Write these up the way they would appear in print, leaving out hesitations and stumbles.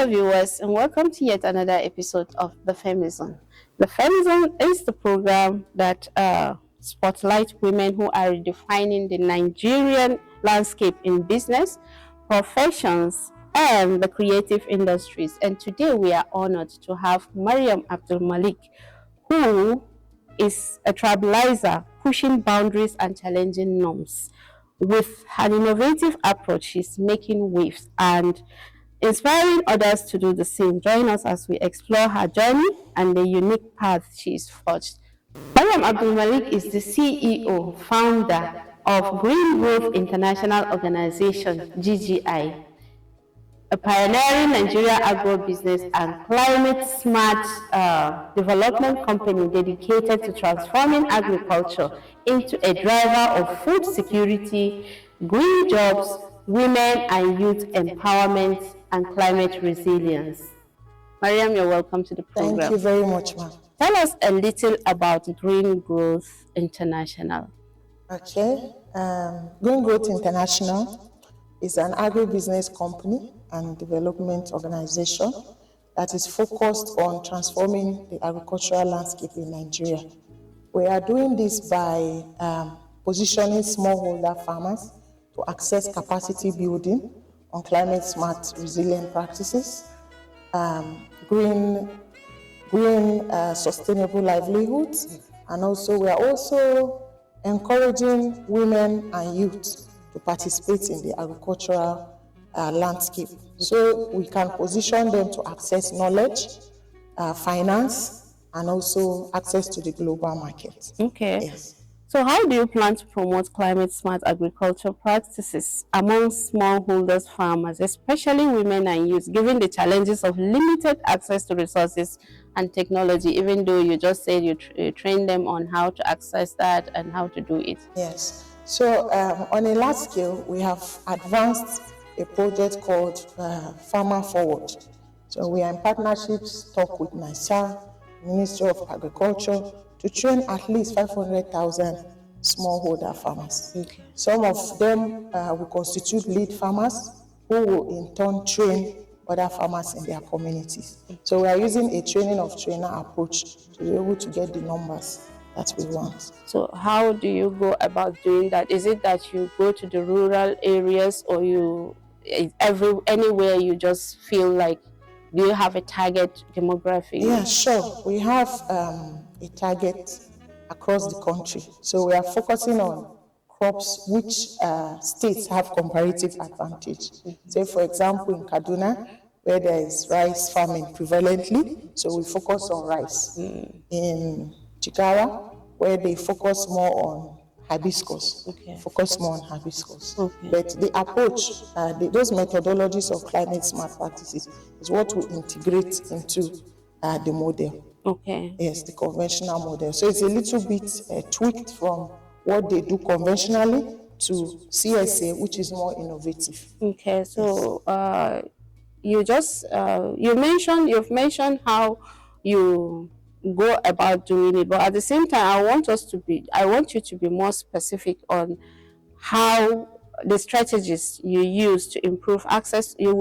Hello viewers, and welcome to yet another episode of The Femizone. The Femizone is the program that spotlights women who are redefining the Nigerian landscape in business, professions, and the creative industries. And today we are honored to have Maryam Abdulmalik, who is a trailblazer pushing boundaries and challenging norms. With an innovative approach, she's making waves and inspiring others to do the same. Join us as we explore her journey and the unique path she's forged. Maryam Abdulmalik is the CEO, founder of Green Growth International Organization, GGI, a pioneering Nigeria agro-business and climate-smart development company dedicated to transforming agriculture into a driver of food security, green jobs, women and youth empowerment, and climate resilience. Maryam, you're welcome to the program. Thank you very much, ma'am. Tell us a little about Green Growth International. Okay. Green Growth International is an agribusiness company and development organization that is focused on transforming the agricultural landscape in Nigeria. We are doing this by positioning smallholder farmers to access capacity building on climate-smart resilient practices, green sustainable livelihoods, and also we are also encouraging women and youth to participate in the agricultural landscape. So we can position them to access knowledge, finance, and also access to the global market. Okay. Yes. So how do you plan to promote climate-smart agriculture practices among smallholders farmers, especially women and youth, given the challenges of limited access to resources and technology, even though you just said you train them on how to access that and how to do it? Yes. So on a large scale, we have advanced a project called Farmer Forward. So we are in partnerships, talk with NISA, Ministry of Agriculture, to train at least 500,000 smallholder farmers. Okay. Some of them will constitute lead farmers who will in turn train other farmers in their communities. So we are using a training of trainer approach to be able to get the numbers that we want. So how do you go about doing that? Is it that you go to the rural areas, or anywhere you just feel like, do you have a target demographic? Yeah, sure. We have a target across the country. So we are focusing on crops which states have comparative advantage. Say, for example, in Kaduna, where there is rice farming prevalently, so we focus on rice. In Jigawa, where they focus more on hibiscus, focus more on hibiscus. But the approach, those methodologies of climate smart practices is what we integrate into the model. Okay. Yes, the conventional model. So it's a little bit tweaked from what they do conventionally to CSA, which is more innovative. Okay. So you've mentioned how you go about doing it, but at the same time, I want you to be more specific on how the strategies you will use to improve access to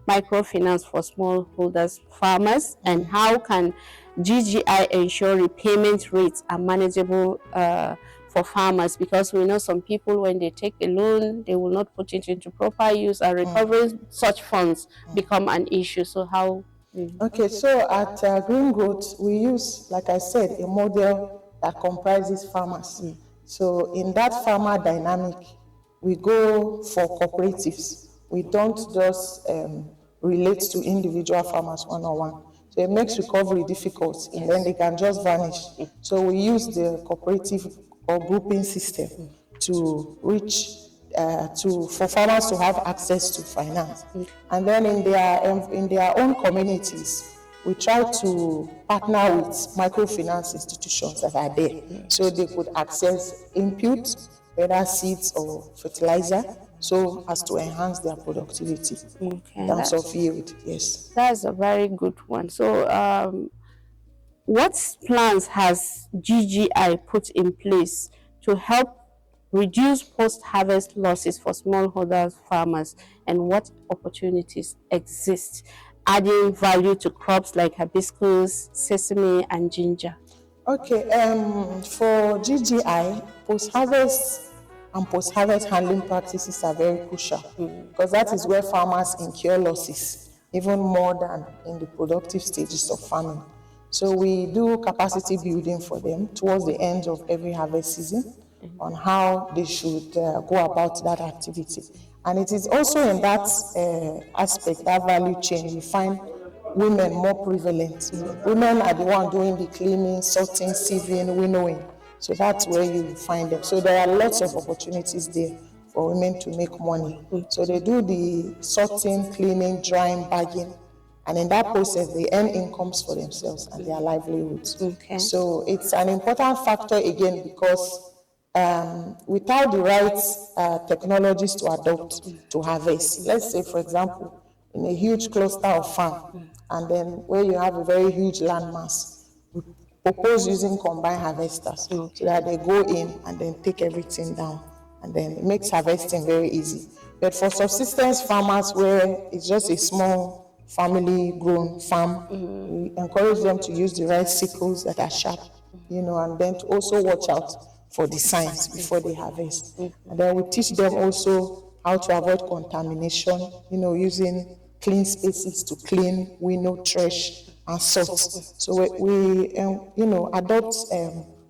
microfinance for smallholders farmers, and how can GGI ensure repayment rates are manageable for farmers, because we know some people, when they take a loan, they will not put it into proper use, and recovering such funds become an issue. So how? Okay, so at Green Growth, we use, like I said, a model that comprises farmers. So in that farmer dynamic, we go for cooperatives. We don't just relate to individual farmers one-on-one. So it makes recovery difficult, and then they can just vanish. So we use the cooperative or grouping system to reach for farmers to have access to finance. And then in their own communities, we try to partner with microfinance institutions that are there, so they could access inputs, whether seeds or fertilizer, so as to enhance their productivity in terms of yield. Yes. That's a very good one. So what plans has GGI put in place to help reduce post-harvest losses for smallholder farmers, and what opportunities exist, adding value to crops like hibiscus, sesame, and ginger. Okay, for GGI, post-harvest and post-harvest handling practices are very crucial because that is where farmers incur losses even more than in the productive stages of farming. So we do capacity building for them towards the end of every harvest season on how they should go about that activity. And it is also in that aspect, that value chain, you find women more prevalent. Women are the one doing the cleaning, sorting, sieving, winnowing. So that's where you find them. So there are lots of opportunities there for women to make money. So they do the sorting, cleaning, drying, bagging, and in that process, they earn incomes for themselves and their livelihoods. Okay. So it's an important factor again because without the right technologies to adopt to harvest, let's say, for example, in a huge cluster of farm, and then where you have a very huge land mass, we propose using combined harvesters so that they go in and then take everything down, and then it makes harvesting very easy. But for subsistence farmers where it's just a small family grown farm, we encourage them to use the right sickles that are sharp, and then to also watch out for the signs before they harvest. And then we teach them also how to avoid contamination, using clean spaces to clean, winnow, trash, and sort. So we adopt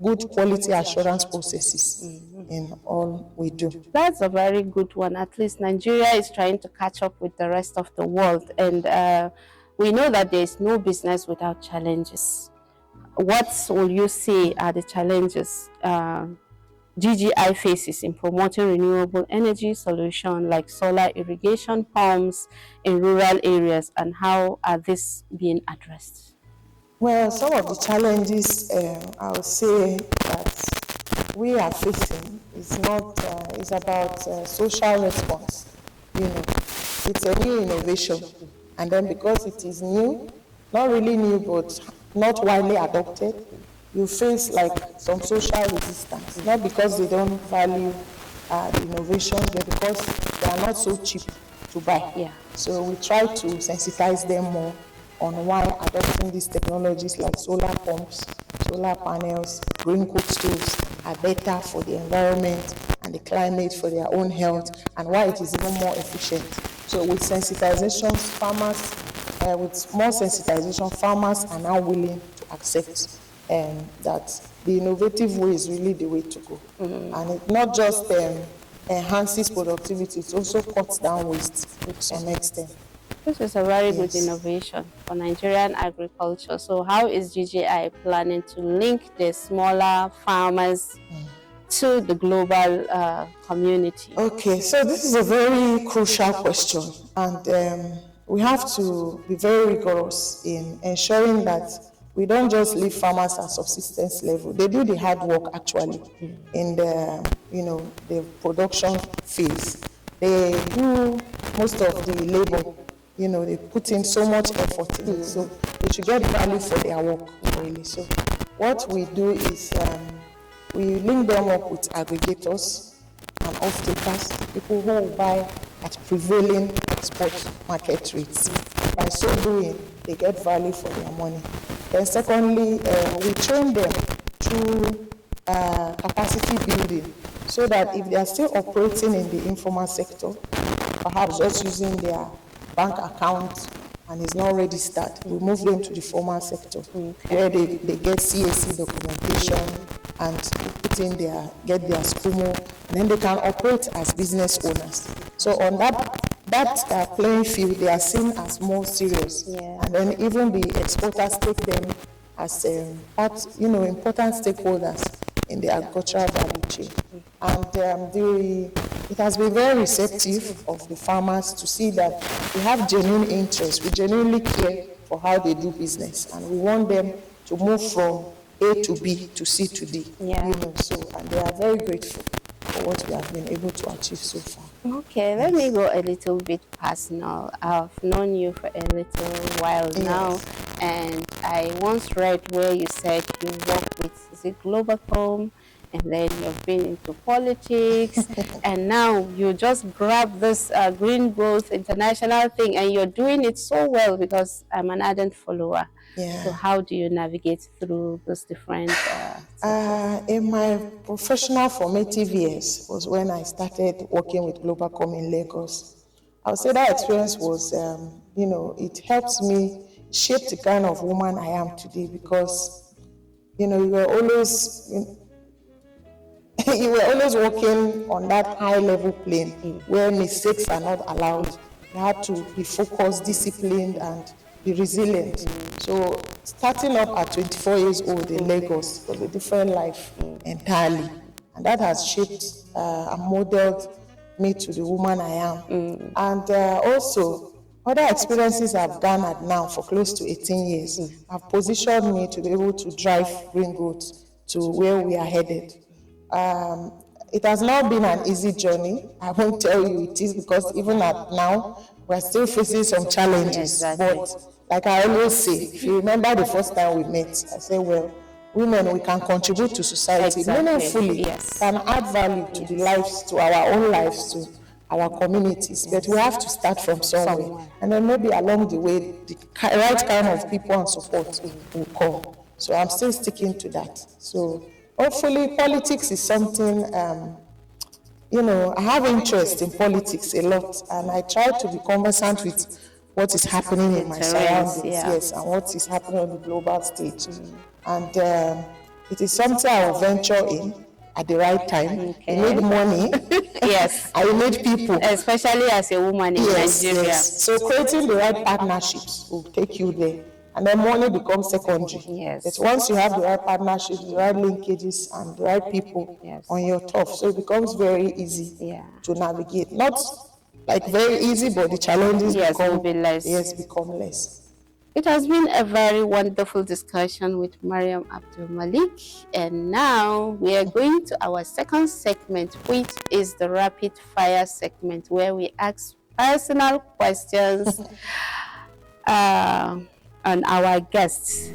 good quality assurance processes in all we do. That's a very good one. At least Nigeria is trying to catch up with the rest of the world. And we know that there is no business without challenges. What will you say are the challenges GGI faces in promoting renewable energy solutions like solar irrigation pumps in rural areas, and how are these being addressed? Well, some of the challenges I would say that we are facing is not is about social response. It's a new innovation, and then because it is new, not really new, but not widely adopted, you face like some social resistance. Not because they don't value the innovations, but because they are not so cheap to buy. Yeah. So we try to sensitize them more on why adopting these technologies like solar pumps, solar panels, green cook stoves are better for the environment and the climate, for their own health, and why it is even more efficient. So with sensitization, with more sensitization, farmers are now willing to accept that the innovative way is really the way to go. And it not just enhances productivity, it also cuts down waste to some extent. This is a very good innovation for Nigerian agriculture. So how is GGI planning to link the smaller farmers to the global community? Okay, so this is a very crucial question, and we have to be very rigorous in ensuring that we don't just leave farmers at subsistence level. They do the hard work actually in the production phase. They do most of the labor. They put in so much effort in it, so they should get value for their work, really. So what we do is we link them up with aggregators and off-takers, people who will buy at prevailing export market rates. By so doing, they get value for their money. Then secondly, we train them through capacity building so that if they are still operating in the informal sector, perhaps just using their bank account and is not registered, we move them to the formal sector where they get CAC documentation and get their SCUMO, and then they can operate as business owners. So on that playing field, they are seen as more serious, and then even the exporters take them as important stakeholders in the agricultural value chain. And it has been very receptive of the farmers to see that we have genuine interest, we genuinely care for how they do business, and we want them to move from A to B to C to D. And they are very grateful for what we have been able to achieve so far. Okay, let me go a little bit personal. I've known you for a little while now, and I once read where you said you work with, is it Global Home, and then you've been into politics, and now you just grab this green growth international thing, and you're doing it so well because I'm an ardent follower. Yeah. So how do you navigate through those different sectors? In my professional formative years was when I started working with Globacom in Lagos. I would say that experience was, it helps me shape the kind of woman I am today because, you were always, you were always working on that high level plane where mistakes are not allowed. You had to be focused, disciplined, and be resilient. So starting up at 24 years old in Lagos was a different life entirely. And that has shaped and modeled me to the woman I am. And also, other experiences I've garnered now for close to 18 years have positioned me to be able to drive green growth to where we are headed. It has not been an easy journey. I won't tell you it is because even at now, we're still facing some challenges. Yeah, exactly. But like I always say, if you remember the first time we met, I said, well, women, we can contribute to society meaningfully, can add value to the lives, to our own lives, to our communities. But we have to start from somewhere. And then maybe along the way, the right kind of people and support will come. So I'm still sticking to that. So hopefully politics is something, I have interest in politics a lot, and I try to be conversant with what is happening in my surroundings, yes, and what is happening on the global stage. And it is something I will venture in at the right time. Okay. You need money. Yes. I need people. Especially as a woman in Nigeria. Yes. So creating the right partnerships will take you there. And then money becomes secondary. Yes. But once you have the right partnerships, the right linkages, and the right people on your turf, so it becomes very easy to navigate. Not like very easy, but the challenges will be less. Become less. It has been a very wonderful discussion with Maryam Abdulmalik, and now we are going to our second segment, which is the rapid fire segment, where we ask personal questions on our guests.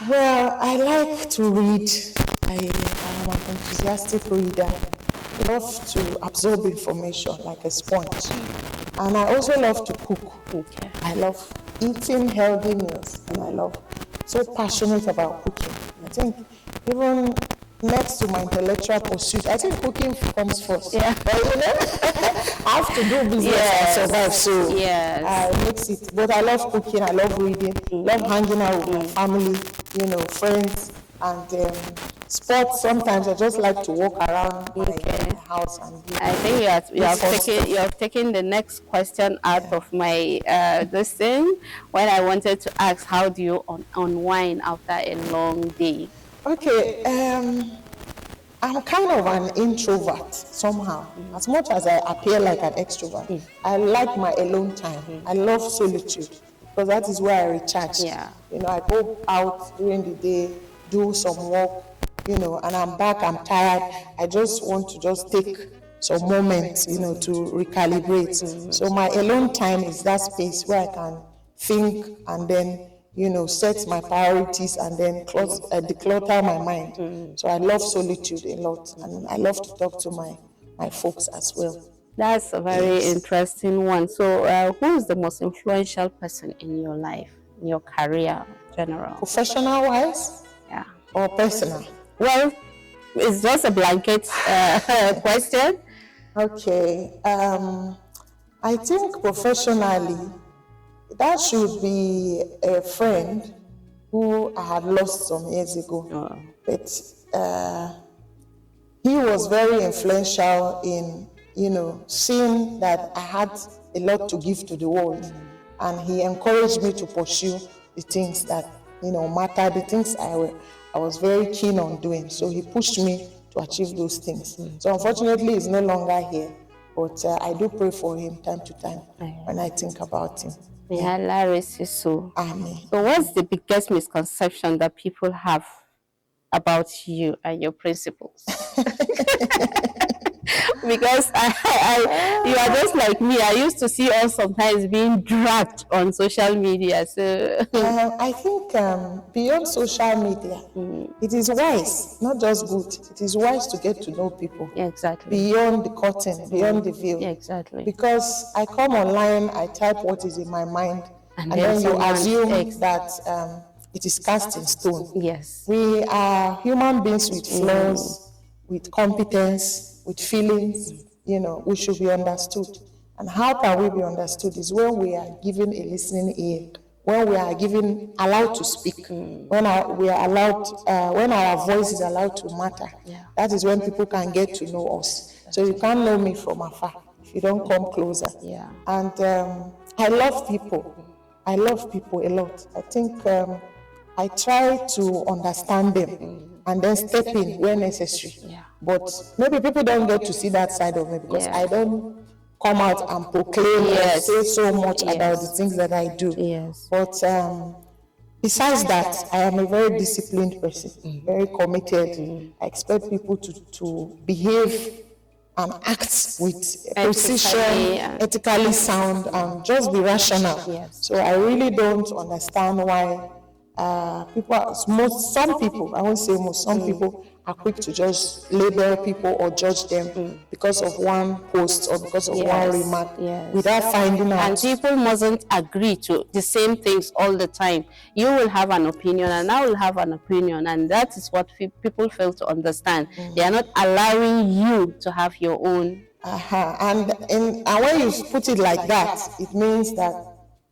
Well, I like to read. I am an enthusiastic reader. I love to absorb information like a sponge. And I also love to cook. Okay. I love eating healthy meals, and I love so passionate about cooking. I think even next to my intellectual pursuit, I think cooking comes first. Yeah. But I have to do business and survive, so I mix it. But I love cooking, I love reading, love hanging out with my family, friends, and sports. Sometimes I just like to walk around my house and do. I think you have taken the next question out of my this thing when I wanted to ask, how do you unwind after a long day? Okay, I'm kind of an introvert somehow. As much as I appear like an extrovert, I like my alone time. I love solitude because that is where I recharge. Yeah. I go out during the day, do some work, and I'm back, I'm tired. I just want to just take some moments, to recalibrate. So my alone time is that space where I can think and then set my priorities and then declutter my mind. So I love solitude a lot, and I love to talk to my folks as well. That's a very interesting one. So who is the most influential person in your life, in your career in general? Professional-wise? Yeah. Or personal? Well, it's just a blanket question. Okay. I think professionally, that should be a friend who I had lost some years ago. But he was very influential in, seeing that I had a lot to give to the world. And he encouraged me to pursue the things that, matter, the things I was very keen on doing. So he pushed me to achieve those things. So unfortunately, he's no longer here. But I do pray for him time to time when I think about him. May Allah rest his soul. Amen. So what's the biggest misconception that people have about you and your principles. Because you are just like me. I used to see us sometimes being dragged on social media. So I think beyond social media, it is wise, not just good. It is wise to get to know people exactly, beyond the curtain, beyond the veil. exactly. Because I come online, I type what is in my mind, And and then then you someone assume that it is cast in stone. Yes. We are human beings with flaws, with competence, with feelings. We should be understood. And how can we be understood is when we are given a listening ear, when we are given allowed to speak, when we are allowed, when our voice is allowed to matter. Yeah. That is when people can get to know us. So you can't know me from afar if you don't come closer. Yeah. And I love people. I love people a lot. I think I try to understand them and then step in where necessary. Yeah. But maybe people don't get to see that side of me because Yeah. I don't come out and proclaim and say so much about the things that I do. Yes. But besides that, I am a very disciplined person, very committed. I expect people to behave and act with precision, ethically sound, and just be rational. Yes. So I really don't understand why some people, I won't say most, some people are quick to just label people or judge them because of one post or because of one remark without finding out. And people mustn't agree to the same things all the time. You will have an opinion and I will have an opinion, and that is what people fail to understand. They are not allowing you to have your own. And when you put it like that, it means that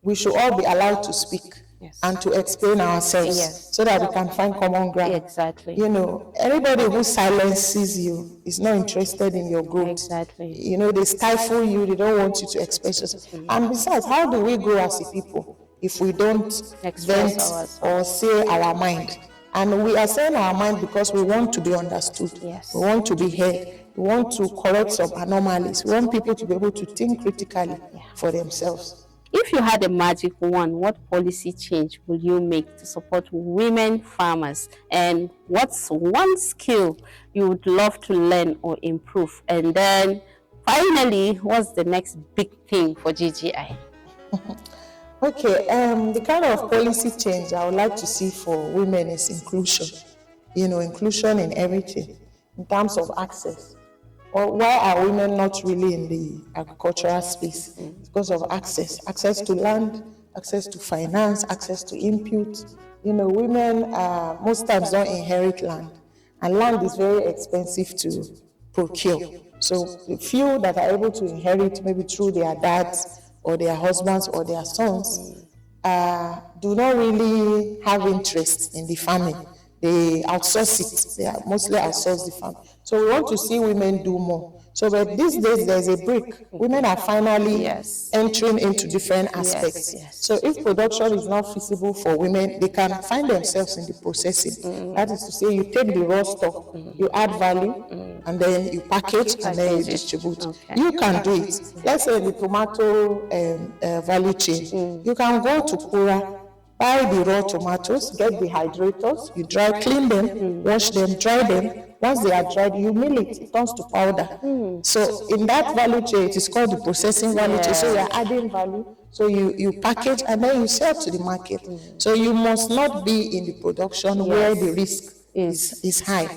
we should all be allowed to speak. Yes. And to explain ourselves so that we can find common ground. Exactly. Anybody who silences you is not interested in your growth. Exactly. They stifle you, they don't want you to express yourself. And besides, how do we grow as a people if we don't vent or say our mind? And we are saying our mind because we want to be understood. Yes. We want to be heard. We want to correct some anomalies. We want people to be able to think critically for themselves. If you had a magic wand, what policy change will you make to support women farmers? And what's one skill you would love to learn or improve? And then finally, what's the next big thing for GGI? Okay, the kind of policy change I would like to see for women is inclusion. Inclusion in everything, in terms of access. Or why are women not really in the agricultural space? Because of access to land, access to finance, access to input. Women most times don't inherit land, and land is very expensive to procure. So the few that are able to inherit, maybe through their dads or their husbands or their sons, do not really have interest in the farming. They outsource it. They mostly outsource the farm. So we want to see women do more. So, but these days there's a break. Women are finally entering into different aspects. So if production is not feasible for women, they can find themselves in the processing. That is to say, you take the raw stock, you add value, and then you package, and then you distribute. You can do it. Let's say the tomato value chain. You can go to Kura, buy the raw tomatoes, get the hydrators, you clean them, wash them, dry them. Once they are dried, you mill it, it turns to powder. So in that value chain, it is called the processing value chain. So you are adding value. So you package and then you sell to the market. So you must not be in the production where the risk is high.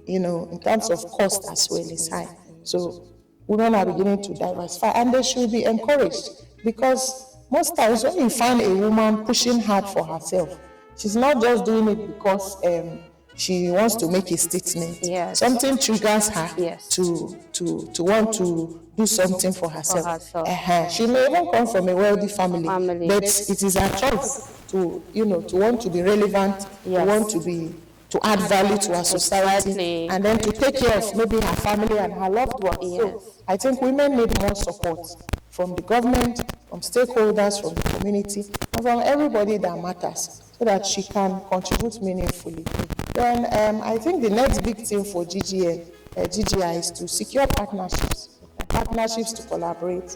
In terms of cost as well is high. So women are beginning to diversify, and they should be encouraged, because most times when you find a woman pushing hard for herself, she's not just doing it because she wants to make a statement. Something triggers her to want to do something for herself. She may even come from a wealthy family, but it is her choice to want to be relevant, to add value to her society, and then to take care of maybe her family and her loved ones. So I think women need more support from the government, from stakeholders, from the community, and from everybody that matters, so that she can contribute meaningfully. Then I think the next big thing for GGI is to secure partnerships to collaborate,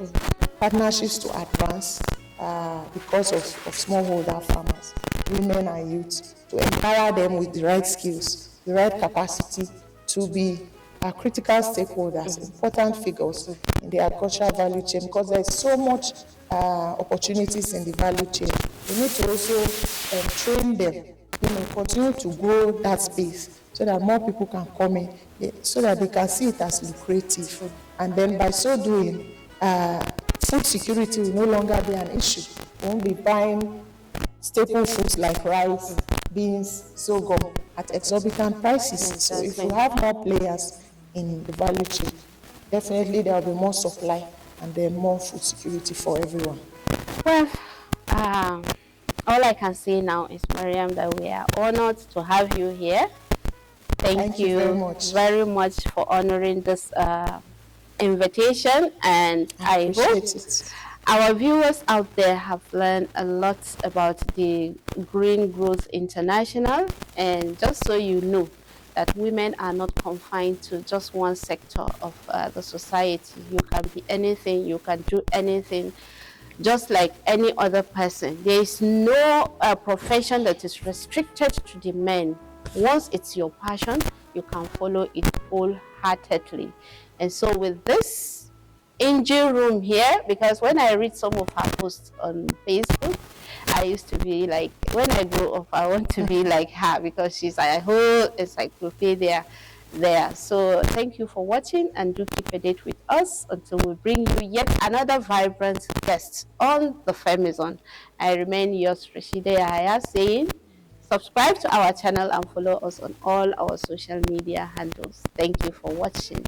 partnerships to advance because of smallholder farmers, women and youth, to empower them with the right skills the right capacity to be critical stakeholders, important figures in the agricultural value chain, because there is so much opportunities in the value chain. We need to also train them, continue to grow that space so that more people can come in, so that they can see it as lucrative. And then by so doing, food security will no longer be an issue. We won't be buying staple foods like rice, beans, sorghum at exorbitant prices. So if you have more players in the value chain, definitely there will be more supply and then more food security for everyone. Well, all I can say now is, Maryam, that we are honored to have you here. Thank you very much for honoring this invitation, and I hope our viewers out there have learned a lot about the Green Growth International. And just so you know, that women are not confined to just one sector of the society. You can be anything, you can do anything, just like any other person. There is no profession that is restricted to the men. Once it's your passion, you can follow it wholeheartedly. And so with this Angel Room here, because when I read some of her posts on Facebook, I used to be like, when I grow up, I want to be like her, because she's like a whole encyclopedia there. So thank you for watching, and do keep a date with us until we bring you yet another vibrant guest on the Femizone. I remain yours, Rashida Yahaya, saying subscribe to our channel and follow us on all our social media handles. Thank you for watching.